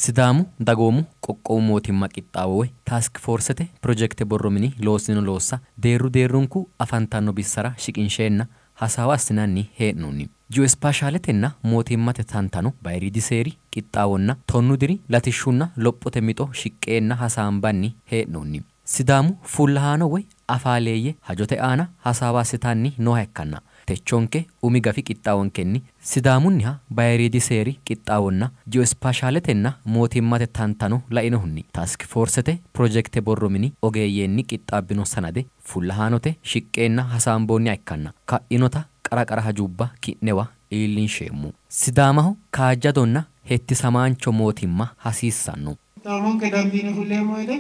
Sidaamu dagoomu qoqqowu mootimmaa qixxaawoo task forcete project borromini loosino loossa deerruunku afantanno bissara shiqinsheenna hasaawa assinanni hee'noonni. Geospatialetenna mootimmate tantano bayriidi seeri qixxaawonna tonnu diri latishshunna lophote mixo shiqqeenna hasaambanni hee'noonni. Sidaamu fullahaano woy afaaleeyye hajote aana hasaawa assitanni nooha ikkanna. Techonke umi gafi qixxaawonkenni Sidaamunniha bayriidi seeri qixxaawonna geospatialetenna mootimmate tantano lainohunni task forcete project borromini ogeeyyenni qixxaabbino sanade fullahaanote shiqqeenna hasaamboonni ikkanna. Ka'inota qara hajubba ki'newa iillinsheemmu. Sidaamaho kaajjadonna hettisamaancho mootimma hasiissanno. Taamonke dambiine fulleemmoo jedhe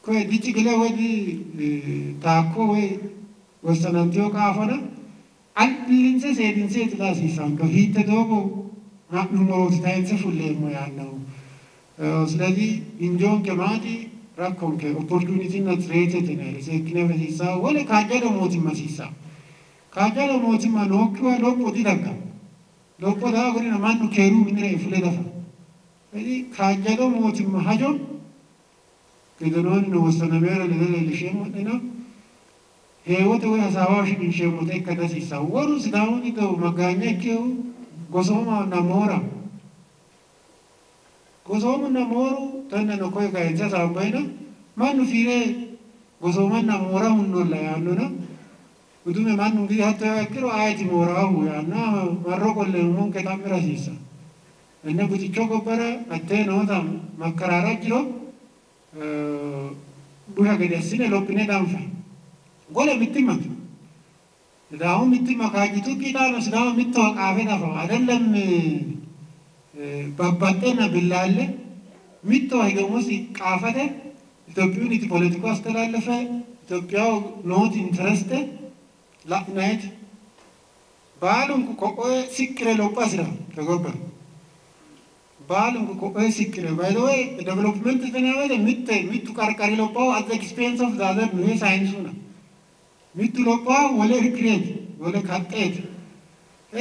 koye dichigile wadi taakko woy gosanantiyoo qaafana albiinse seedinse ትላሲሳን ከፊት ደግሞ ማቅኑሞት ታይንse fulleemmo ያለው ስለዚህ እንጆን ከማዲ rakkonke opportunity na trete tenere se kineve sisa wole kaajjado mootimma sisa kaajjado mootimma nokkiwa lopho didagga lopho daa godina mannu keeru minire fulle dafa quindi kaajjado mootimma hajo kedonoon no wosanamere lele lisheemmo dina heewote woy hasaawa shiqinsheemmo tekka dasisa waru sidaamuni do magaanya ikkeewu gosooma namoora gosooma namooru tanna no koy kaayinsa saambayna mannu fiire gosooma namoora hunnolla yaannona udume mannu ngi hatto ikkiro ayti mooraahu yaanna marro qolleemmoon ketammira siisa enne buticho gobbara attee noota makkaraara jiro busha gede assine lophine danfa gole mittimma sidaamu mittimma kaajitu qiidhaano sidaamu mittoo qaafe dafa adellam babbaxxenna billaalle mittoo higamusi qaafate Itoophiyuuniti politiku aስተላለፈ ኢትዮጵያው ኖት ኢንተረስት ላናይት ባሉንኩ ቆቆይ ሲክረ ሎጳስራ ተጎበ ባሉንኩ ቆቆይ ሲክረ ባይ ዘ ዌይ ዴቨሎፕመንት ተናወደ ሚቱ ቀርቀሪ ሎጳው አት ኤክስፔንስ ኦፍ ዘ አዘር ነው ሳይንሱ ነው ሚቱ ሎጳው ወለ ሪክሬት ወለ ካጤት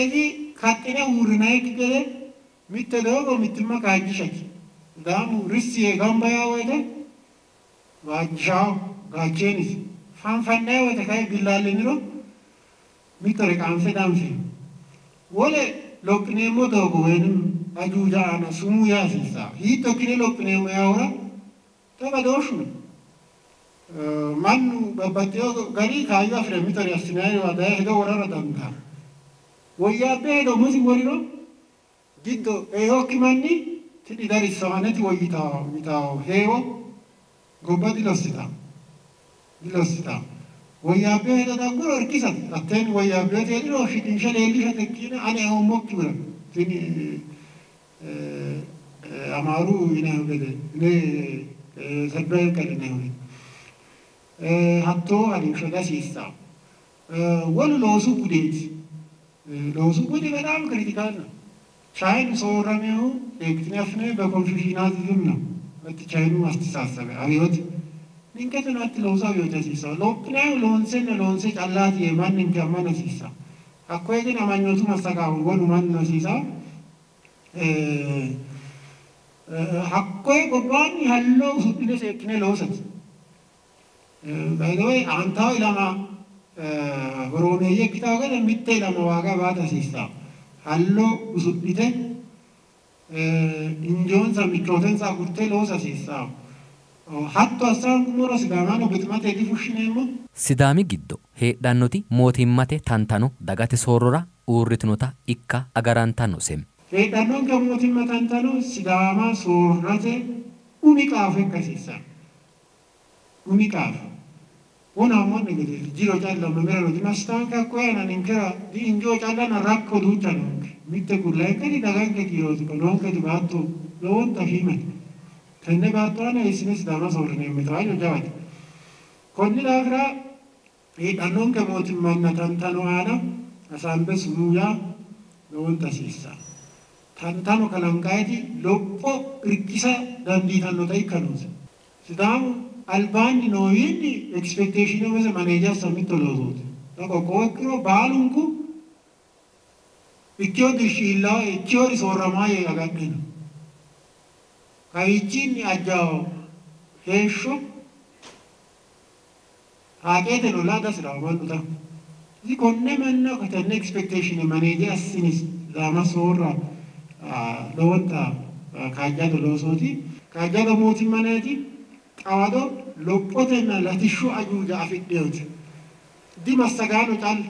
እዚህ ካጤና ውርናይክ ገለ ሚተደው ሚትማ ካጅሸት ዳሙ ሪሲየ ጋምባያ ወደ ዋጃው ጋቼኒስ ፋንፋና ወደ ካይ ቢላልኝሮ ሚተረ ካንፈ ዳንፈ ወለ ሎክኔሞ ዶጎ ወይንም አጁጃ አና ሱሙ ያሲሳ ሂቶ ኪኔ ሎክኔሞ ያውራ ተባዶሹ ማኑ በባቴው ጋሪ ካዩ አፍረ ሚተረ ያስናይ ወደ ሄዶ ወራራ ዳንታ ወያቤ ሄዶ ሙዚ ወሪሮ ጊዶ ኤዮኪማኒ ትዲዳሪ ሰዋነት ወይታው ሚታው ሄዮ ጎባዲ ለስታ ይለስታ ወያቤ ሄዶ ዳጉሮ እርኪሰት አተን ወያቤ ሄዶ ሽቲንሸለ ኤሊሸ ተኪነ አኔ ሆሞክ ብረ ትኒ አማሩ ይናው ገደ ነ ሰባይ ከለነ ነው ሀቶ አዲሽላ ሲሳ ወሉ ሎሱ ጉዴት ሎሱ ጉዴ በጣም ክሪቲካል ነው ቻይን ሶራሚው ኤክትነፍነ በኮንፊሽናዝም ነው በትቻይኑ አስተሳሰበ አብዮት ንንከተናት ሎዛው ይወተሲሳ ሎክናው ሎንሴ ጫላት የማንን ከማነ ሲሳ አኮይ ግን አማኞቱ ማስተካው ወሉ ማን ነው ሲሳ አኮይ ጎባን ያለው ሱጥነስ ኤክነ ሎሰት ባይዶይ አንታው ኢላማ ኦሮሚያ የኪታው ጋር ሚቴ ለማዋጋ ባታ ሲሳ hallo usudite injoon samichoten sa kurte losa sisa hatto asan kumoro sidaamano bitmate di fushineemmo Sidaami giddo heedhannoti mootimmate tantano dagate soorrora uurritinota ikka agarantanno sem heedhannoon ka mootimma tantano sidaama soorrate umi qaafu ekkasiisa umi qaafu Una ammonne gede giro calla mamera lo dimastanka quena ninkera di injo calla na rakko duta nonke mitte kulle kadi daganke kiyotu ko nonke di battu lowonta hime tenne battana isinis dama sorne metayo jawati konni dafra e annonke mootimmanna tantano ana asambe sumuya lowonta sissa tantano kalankayti loppo rikkisa dandiitanno tay kanose sidamu Albani no yindi expectation of the manager submitto load. Dopo quattro balunku picchio di scilla e chiori sorramai agannino. kaichin ajao hesho haakete no lada sira wanuta si konne manna katenne expectation manage asinis lama sorra lawanta kaajado losoti kaajado moti manati qawado loqotena latishu ajuja afiddeut di masagano tal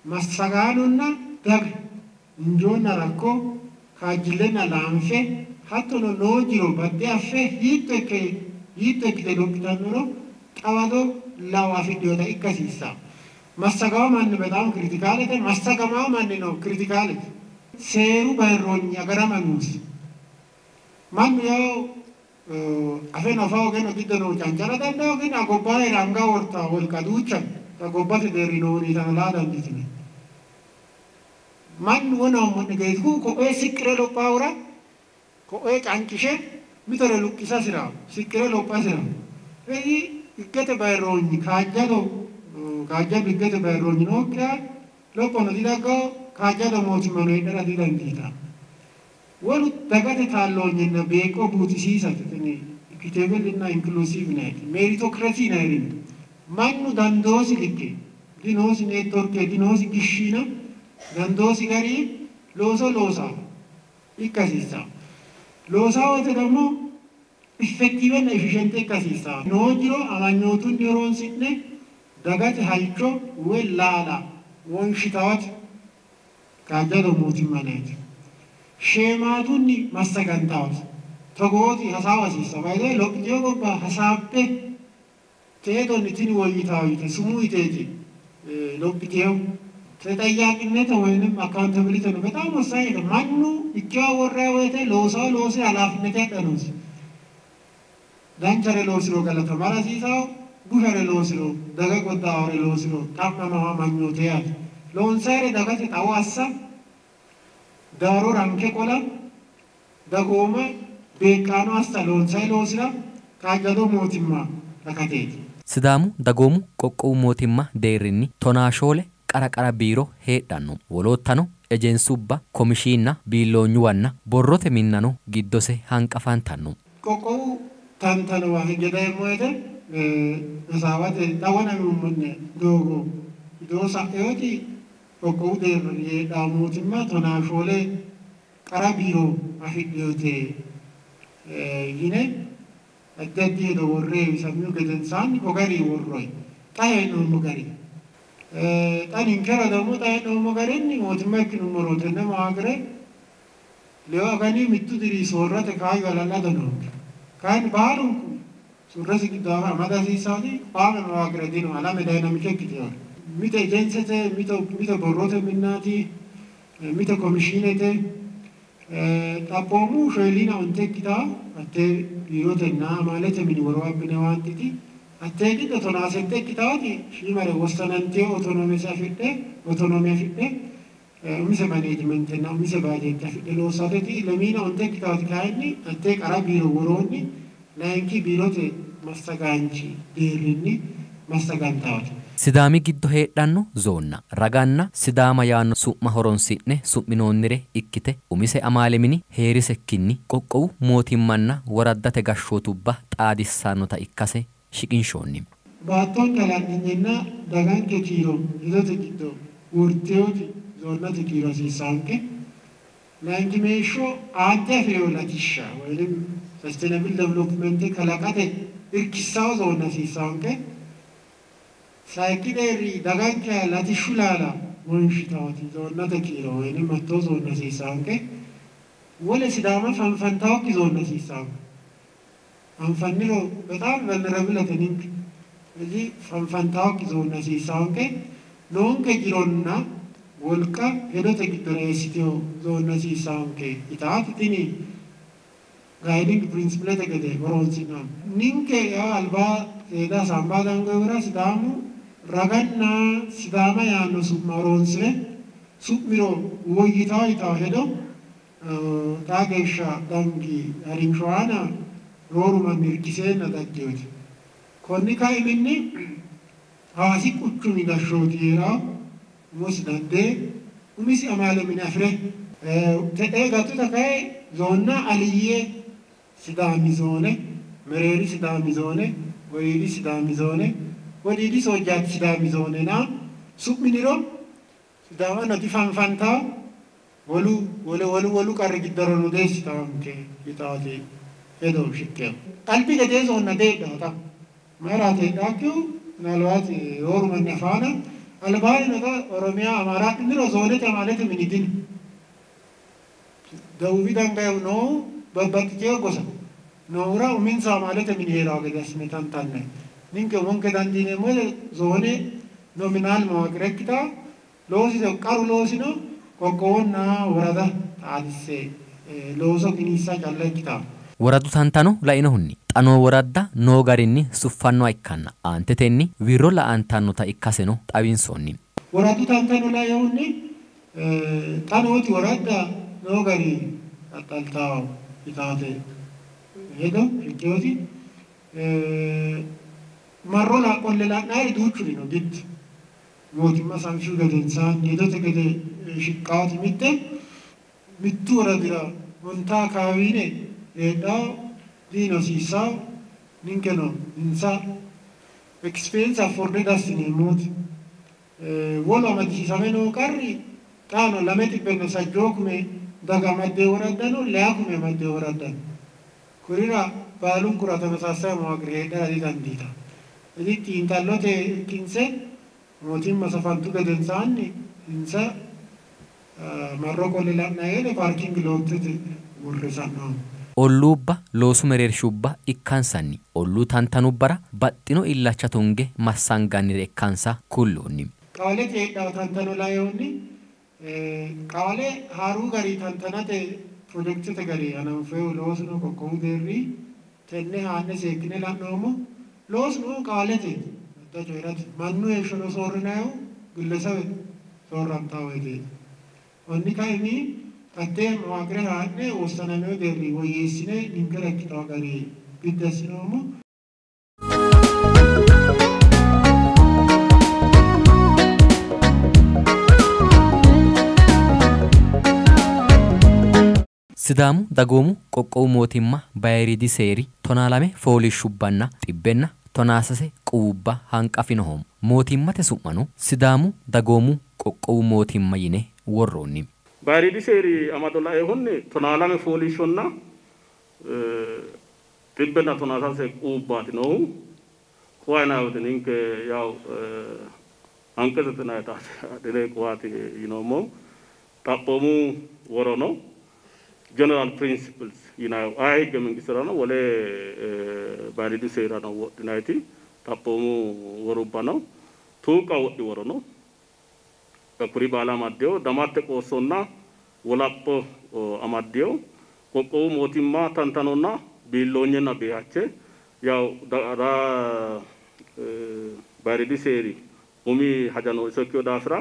masaganonna dag njona rakko kaajilena lanfe hatto no lojiro badde affe hitte ke loqitanno qawado lawa afiddeota ikkasissa masagawa manni bedam criticalete masagama manni no criticalete seru bayrogna garamanus man yo afena fao che no dicono cianciara danno che na gobba era anga orta o caduccia la gobba se derinoni da la danditini man wona mon che ko e sikre lo paura ko e cancise mitore lukkisa sira sikre lo pasira vedi ikkete bayrogni kajjado ikkete bayrogni no che lo pono di dago kajjado moti mano era di dandita walu dagate tallogna beko buutisiisa tini kitebelina inclusive net meritocracy nerin mannu dandosi likke dinosi network dinosi gishina dandosi gari losa ikkasissa losa wote damo effettivamente efficiente ikkasissa no giro amagnotu neuronsinne dagate halcho wellala wonshitawat kajjado mootimmaneeti shematunni masagantaawat togooti hasaawasiissa bayde loqitiyo gobba hasaabbe teedonni tini woyyitaawite sumuiteeti loqitiyo ተጠያቂነት ወይንም አካውንታቢሊቲ ነው በጣም ወሳኝ ነው ማኑ ይካወራ ወይተ ሎሳ ኃላፊነት ያጠኑስ ዳንቸረ ሎስሮ ገለተ ማራሲሳው ቡሸረ ሎስሮ ደገ ቆጣወረ ሎስሮ ታማማ ማኞቴ ያ ሎንሰረ ደገተ ታዋሳ ዳሮ ራንኬ ቆላ ደጎማ ቤቃኖ አስተሎንሰይ ሎስራ ካገዶ ሞቲማ ተከቴት ሲዳሙ ደጎሙ ቆቆው ሞቲማ ዴሪኒ ቶናሾለ qaraqara biiro heedhanno woloottano ejensubba komishiinna biilloonyuwanna borrote minnano giddose hanqafantanno qoqqowu tantano waa jedhamoete hasaawate dhawanamummonne doogo idoo sa'eoti qoqqowu deerra mootimmaa tonaashoolee qara biiroo afidhiyote yine addi addi hedo worree sammuu gedensaanni ogarii worroy xaheenoommo garii tan inkera damo tay no magarenni mootimma ikki numorotenne maagre leo agani mittu diri sorrate kaay galalla dano kan baalunku surrasi giddawa amada siisati qaama maagre dino ala medynamic ikkitiyo mite ejensete mite borrote minnati mite komishinete tappomu shoylina onte kita atte biirote na malete mini woro abbine waantiti attegi da tonasette kitawati shimare wastanante autonomia fidde umise management na umise budget fidde lo sateti lemina onte kitawati kaini atte qara biro woronni lainki birote mastaganchi deerinni mastagantawati sidaami giddo heedhanno zoonna raganna sidaama yaanno su'ma horonsi'ne su'minoonnire ikkite umise amaalemini heerisekkinni qoqqowu mootimmanna waraddate gashshootubba xaadissannota ikkase shiqinshoonni baattoon kalaanninna daganke kiiro idote giddo urteoti zoonnate kiiro hasiisaanke laankimeeshsho aadde afeeyo latishsha waynim sustainable development kalaqate irkissawo zoonna hasiisaanke saayikkideerri daganke latishshu laala wonshitawati zoonnate kiiro waynim mattoo zoonna hasiisaanke wole sidaama fanfantawokki zoonna hasiisaanke anfanniro በጣም vulnerable አተኒክ እዚህ ፈንፈንታው ኪዞና ሲሳንከ ሎንከ ጅሮና ወልቃ ሄዶተ ጊዶና ሲቲዮ ዞና ሲሳንከ ኢታት ቲኒ ጋይዲንግ ፕሪንሲፕል ተገደ ወሮንሲና ኒንከ ያ አልባ ሄዳ ሳምባዳን ገውራ ሲዳሙ ረጋና ሲዳማ ያኖ ሱማሮንስለ ሱሚሮ ወይታው ይታው ሄዶ ታገሻ ዳንጊ አሪንሾአና rooruma mirkiseenna dhaggeeti konni kaa'iminni hawaasi quchumi gashshootiira umus dandee umisi amaalemini afire tedhee gattuta ka'e zoonna aliyyee sidaami zoone mereeri sidaami zoone waliidi sidaami zoone waliidi soojjaatti sidaami zoone naa su'miniro sidaama nati fanfantaa walu qarri giddaro nu deessitaamke itaate hedoo shikkee qalbii gadee zoonna deedhaata maaraatee dhaakkiu ምናልባት የኦሮሞኛ ፋና አልባይ ነታ ኦሮሚያ አማራ እንሮ ዞኔት ማለት ምን ይድን ደውቢ ዳንጋው ነው በበጥቄ ጎሳ ኖራ ምንሳ ማለት ምን ይሄራው ገዳስ መታንታነ ንንከ ወንከ ዳንዲኔ ሞለ ዞኔ ኖሚናል መዋቅረክታ ሎሲ ቀሩ ሎሲ ነው ቆቆና ወረዳ ታዲሴ ሎሶ ግኒሳ ጫለክታ ወረዱ ታንታኖ ላይነሁኒ ጣኖ ወረዳ ኖ ጋሪኒ ሱፋኖ አይካና አንተቴኒ ዊሮ ለአንታኖ ታይካሰኖ ጣቢንሶኒ ወረዱ ታንታኖ ላይሁኒ ጣኖቲ ወረዳ ኖ ጋሪ አጣልታው ይታተ ሄዶ ሂጆቲ ማሮላ ቆለላና ይዱቹሪ ነው ግድ ሞቲ ማሳንሹ ገደንሳን ሄዶ ተገደ ሽቃት ሚቱ ወረዳ ወንታ ካቢኔ eda dino sisa ninkeno insa experience afforded us in mood wolo amati sameno karri tano lameti benne sajokme daga madde waraddano leakume madde waraddano kurira balun kurata mesasa mo agreda di dandita editti intallote kinse motim masafantu gadensanni insa marroko lelanayele parking lotte burresano ኦሉባ ሎሱ መሬርሹባ ኢካንሳኒ ኦሉ ታንታኑበራ ባጥኖ ኢላቻ ቶንጌ ማሳንጋኒ ኢካንሳ ኩሉኒ ቃሌ ጤዳው ታንታኑ ላይውኒ ቃሌ ሃሩ ጋሪ ታንታናቴ ፕሮጀክት ተጋሪ አናንፈው ሎስ ነው ኮኮ ደሪ ተነ ሃነ ሴክኔ ላኖሞ ሎስ ነው ቃሌ ጤ ተጆራት ማኑ የሽኖ ሶርናዩ ግለሰብ ሶራምታው ይዴ ኦኒ ካይኒ አቴ መዋቅረ ሃነ ወሰነነው ደሪ ወይስኔ ንንገረክታው ጋሪ ቢደስኖሞ ሲዳሙ ዳጎሙ ቆቆው ሞቲማ ባይሪዲ ሴሪ ቶናላሜ ፎሊ ሹባና ጢበና ቶናሰሴ ቁባ ሃንቃፊነሆም ሞቲማተ ሱማኑ ሲዳሙ ዳጎሙ ቆቆው ሞቲማ ይኔ ወሮኒ ባይሪዲ ሴሪ አማዶላ ይሁን ቶናላሜ ፎሊ ሾና ጢበና ቶናሰሴ ቁባት ነው ኳናው ድንከ ያው አንቀዘተና ታታ ደለ ቋት ይኖሞ ታፖሙ ወሮ ነው general principles I gemengisarana wale baridi seirana wodinaiti tapomu worubano tuka wodi worono akuri bala maddeo damatte qosonna wolappo amaddeo kokko motimma tantanonna billonyena behache yaw da baridi seri umi hajano sokyo dasra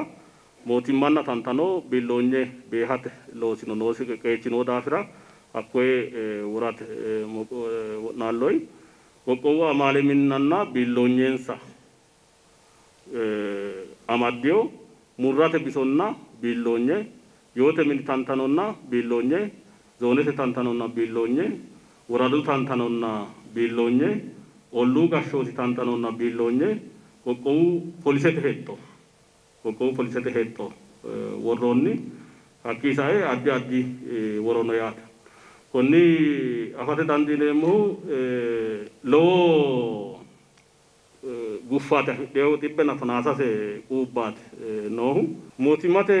motimmanna tantano billonye behate losino nosi kechino dafira akwe urat nalloi kokko amale minnanna billonyensa amadio murrate bisonna billonye yote min tantanonna billonye zonete tantanonna billonye uradu tantanonna billonye ollu gashoti tantanonna billonye kokko polisete hetto kokko polisete hetto worronni hakkisae addi addi worono yaata konni afate dandineemmo lowo guffate deewo tibbena tonaasase quubbaate noohu mootimmate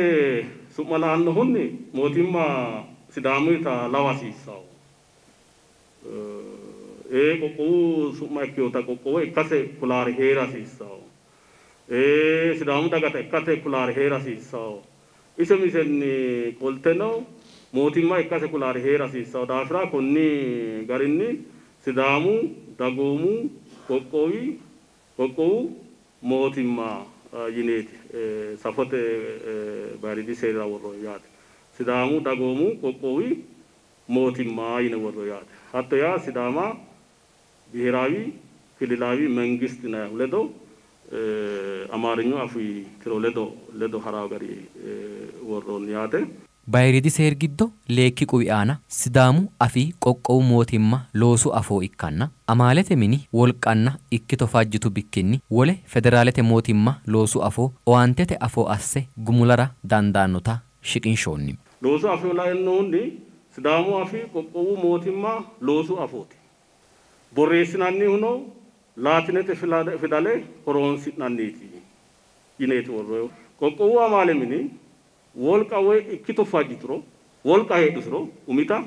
su'ma laannohunni mootimma sidaamuyita lawa hasiissawo qoqqowu su'ma ikkeyota qoqqowo ikkase kulaare heera hasiissawo sidamu dagata ikkate kulaare heera hasiissawo isemiseni qolteno mootimma ikkase kulaare heera hasiissawo daafira konni garinni sidamu dagoomu qoqqowu mootimma yineeti safote baridi seera worro yaate sidamu dagoomu qoqqowi mootimma yine worro yaate hatto yaa sidama ብሔራዊ ክልላዊ መንግስት ነው ለዶ አማርኛው አፊ ትሮ ለዶ ሀራው ጋሪ ወሮን ያተ Baay'eedi seergiddo leekki quwi'aana sidaamu afii qoqqowu mootimma loosu afoo ikkanna amaalete mini wolqanna ikkito fajjitu bikkinni wole federaalete mootimma loosu afoo owaantete afoo asse gumulara dandaannota shiqinshoonni. Loosu afoo laa'ennoonni sidaamu afii qoqqowu mootimma loosu afooti. Borreessinanni huno laatinete fidale horoonsi'nanniiti yineeti worroyo. Qoqqowu amaale mini wolqa woy ikkito fajjituro wolqa heedhusiro umita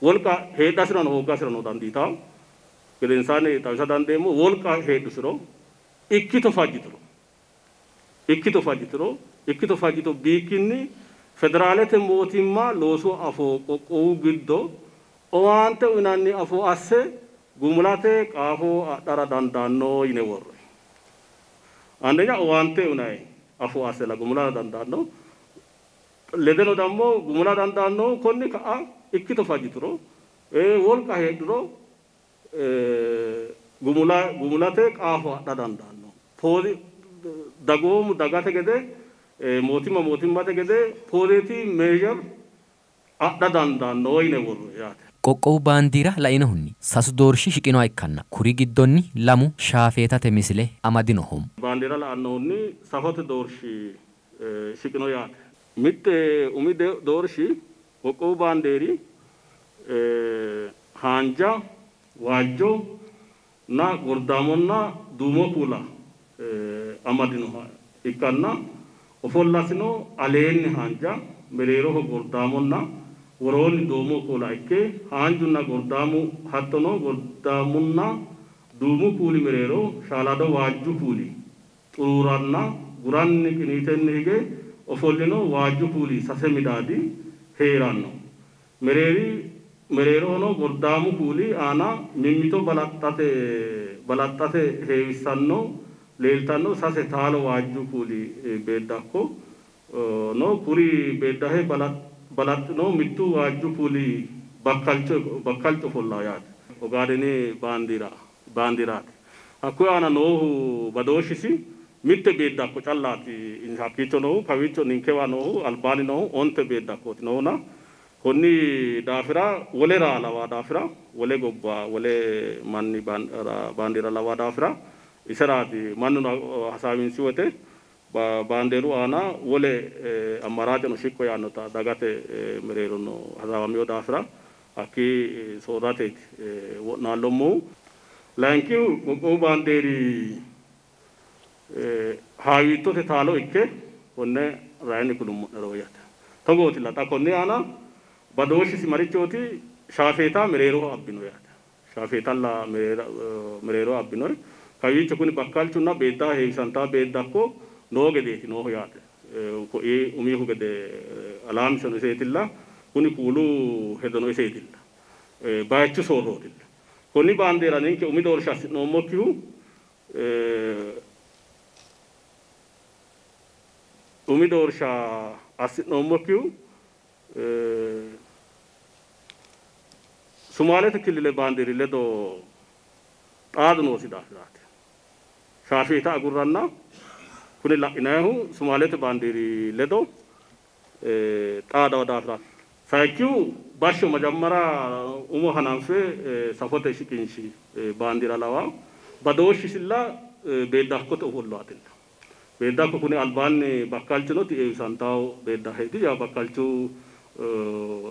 wolqa heedhasirano hooggasirano dandiitaa gedensaani xawisa dandeemmo wolqa heedhusiro ikkito fajjito biikkinni federaalete mootimma loosu afoo qoqqowu giddo owaante uyinanni afoo asse gumulate qaafoo adhara dandaanno yine worroy. Andeኛ owaante uyinay afoo asse la gumulate dandaanno ledeno dammo gumula dandaanno konni ka'a ikkito fajjituro wolqa heedhuro gumulate qaafo adha dandaanno. Poozi dagoomu dagate gede mootimmate gede poozeetii meejar adha dandaanno yine worro yaate. Qoqqowu baandiira la'inahunni sasu doorshi shiqinoha ikkanna kuri giddonni lamu shaafeetate misile amadinohom. Baandiira la'annohunni safote doorshi shiqino yaate. Mitte umi doorshi qoqqowu baandeeri haanja waajjo na gordaamonna duumo kuula amadinoha ikkanna ofollasino aleenni haanja mereeroho gordaamonna woroonni duumo kuula ikke haanjunna gordaamu hattono gordaamunna duumu kuuli mereero shaalado waajju kuuli xuruuranna guranni qiniitenni hige ofollino waajju kuuli sase midaadi heeranno. Mereerohono gordaamu kuuli aana mimmito balaxxate heewissanno leeltanno sase taalo waajju kuuli beeddakko no kuri beeddahe balaxxino mittu waajju kuuli bakkalcho ofollaa yaate. Ogaadeni baandiraati. Hakkuyi aana noohu badooshisi mitte beeddakko callaati hakkiicho noohu kawiicho ninkewa noohu albaani noohu onte beeddakkooti noona konni daafira wolera lawaa daafira wole gobba wole manni baandiira lawaa daafira iseraati mannu hasaawinsi wote baandeeru aana wole ammaraajono shiqqo yaannota dagate mereerono hasaawamiyo daafira hakki soorateeti wo'naallommohu laankihu qoqqowu baandeeri haawittote taalo ikke konne rayini kulummo'nero yaate. Togooti laxa konne aana badooshisi marichooti shaafeeta mereeroho abbino yaate. Shaafeetalla mereeroho abbinoy kawiicho kuni bakkalchunna beeddaa heewisantaa beeddakko noo gedeeti nooho yaate. Ko'ii umiihu gede alaamisono iseetilla kuni kuulu hedono iseetilla. Bayichu soorrootilla. Konni baandeera ninke umi doorsha assi'noommokkihu umi doorsha assi'noommokkihu Sumaalete killile baandeeri ledo xaadu noosi daafiraati. Shaafeeta agurranna kuni la'inayihu Sumaalete baandeeri ledo xaadawa daafiraati. Sayikkihu bashsho majammara umo hananfe safote shiqinshi baandiira lawaa badooshshisilla beeddakkote ofolloatilla. Beeddakko kuni albaanni bakkalchuno ti'eewisantawo beeddaheeti yaa bakkalchu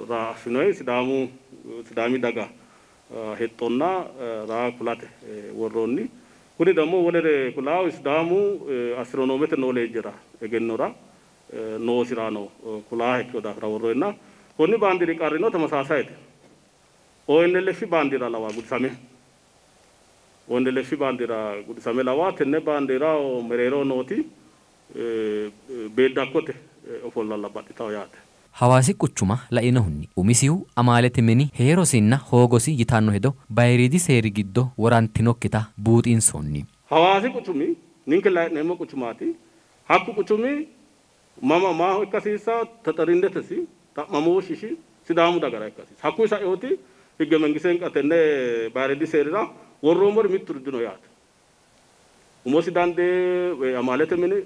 raa affinoy sidaami daga hexxonna raa kulate worroonni. Kuni dammo wolere kulaawu sidaamu astiroonoomete nooleejjera egennora noosiraano kulaa hekkeyo daafira worroyenna konni baandiiri qarrino tamasaasayete. ONLF baandiira lawaa gudisame. ONLF baandiira gudisame lawaa tenne baandiira mereeroo nooti beeddakkote ofollalla baxxitawo yaate. Hawaasi quchuma la'inahunni umisihu amaalete mini heerosinna hoogosi yitanno hedo baay'iriidi seeri giddo worantinokkita buuxiinsoonni. Hawaasi quchumi ninke la'neemmo quchumaati. Hakku quchumi mama maaho ikkasiisa taxarindetesi xa'mamooshshi sidaamu dagara ikkasiisa. Hakku isa eoti higge mengiseen qatenne baay'iriidi seerira worroommori mittu dino yaate. Umosi dandee amaalete mini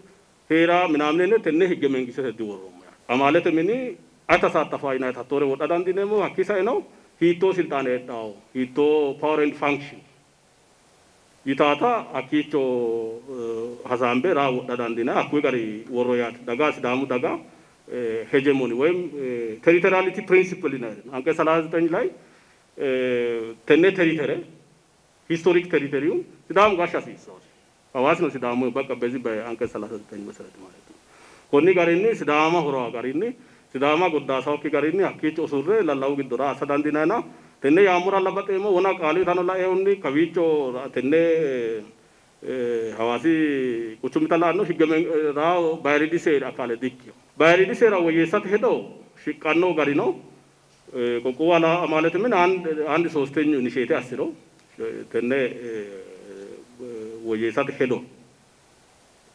heera minaamnenne tenne higge mengisete di worroommo yaate. አማለት ምኒ አተሳተፋ አይናታ ቶሬ ወጣዳን ዲነሞ አኪሳይ ነው ሂቶ ስልጣን የጣው ሂቶ ፓወር ኤንድ ፋንክሽን ይታታ አኪቾ ሀዛምቤ ራ ወጣዳን ዲና አኩይ ጋሪ ወሮያት ዳጋ ሲዳሙ ዳጋ ሄጀሞኒ ወይም ቴሪቶሪያሊቲ ፕሪንሲፕል ይናል አንቀጽ 39 ላይ ተነ ቴሪቶሪ ሂስቶሪክ ቴሪቶሪው ሲዳሙ ጋሻ ሲሳው አዋስ ነው ሲዳሙ በቃ በዚህ በአንቀጽ 39 መሰረት ማለት ነው ኮኒ ጋሪኒ ሲዳማ ሆሮ ጋሪኒ ሲዳማ ጎዳሳው ኪ ጋሪኒ አኪቾ ሱሬ ለላው ግዶራ አሰዳን ዲናና ተነ ያሙራ ለበጤሞ ወና ቃሊ ታኖላ ኤውኒ ከዊቾ ተነ ሐዋሲ ቁቹምታላ ነው ህገመን ራው ባይሪዲ ሴራ አካለ ዲኪዮ ባይሪዲ ሴራ ወየሳት ሄዶ ሽቃኖ ጋሪ ነው ቆቆዋላ ማለት ምን አንድ ሶስተኛው ኢኒሼቲቭ አስሮ ተነ ወየሳት ሄዶ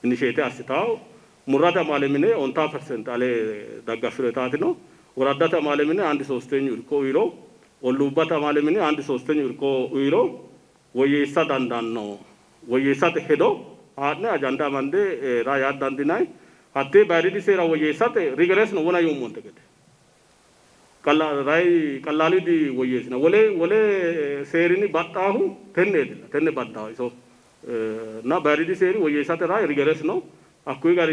ኢኒሼቲቭ አስታው ሙራዳ ማለምኔ ኦንታ ፐርሰንት አለ ዳጋፍረታት ነው ወራዳታ ማለምኔ አንድ ሶስተኛው እርኮ ይሮ ወሉባታ ማለምኔ አንድ ሶስተኛው እርኮ ይሮ ወየሳ ዳንዳን ነው ወየሳት ሄዶ አነ አጃንዳ ማንዴ ራያ ዳንዲናይ አቴ ባሪዲ ሴራ ወየሳት ሪግሬስ ነው ወና ይሞን ተገደ ቀላ ራይ ቀላሊ ዲ ወየስ ነው ወለ ሴሪኒ ባጣሁ ተነ ባጣሁ ሶ እና ባሪዲ ሴሪ ወየሳት ራይ ሪግሬስ ነው አኩይ ጋሪ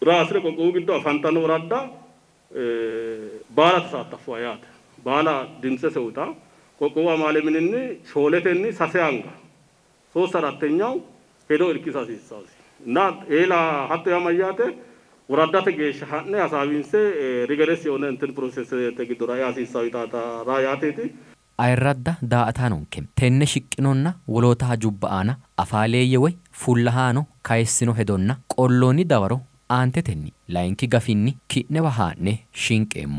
ራስረ ቆቆ ግዶ አፋንታኖ ወራዳ ባላ ተሳተፉ አያት ባላ ድምጽ ሰውታ ቆቆዋ ማለምንኒ ሾለተኒ ሳሰያንጋ ሶስት አራተኛው ሄዶ እርኪሳ ሲሳው እና ኤላ ሀቶ ያማያተ ወራዳተ ጌሽ ሀነ ሐሳቢንሴ ሪገረስ የሆነ እንትን ፕሮሰስ ተግዶራ ያሲሳው ይታታ ራያቴቲ አይራዳ ዳአታኖንከም ተነ ሽቅኖና ወሎታ ጁባአና አፋሌየ ወይ ፉላሃኖ ካይስኖ ሄዶና ቆሎኒ ዳወሮ አንተ ተኒ ላይንኪ ጋፊኒ ኪነ ባሃኔ ሽንቄሞ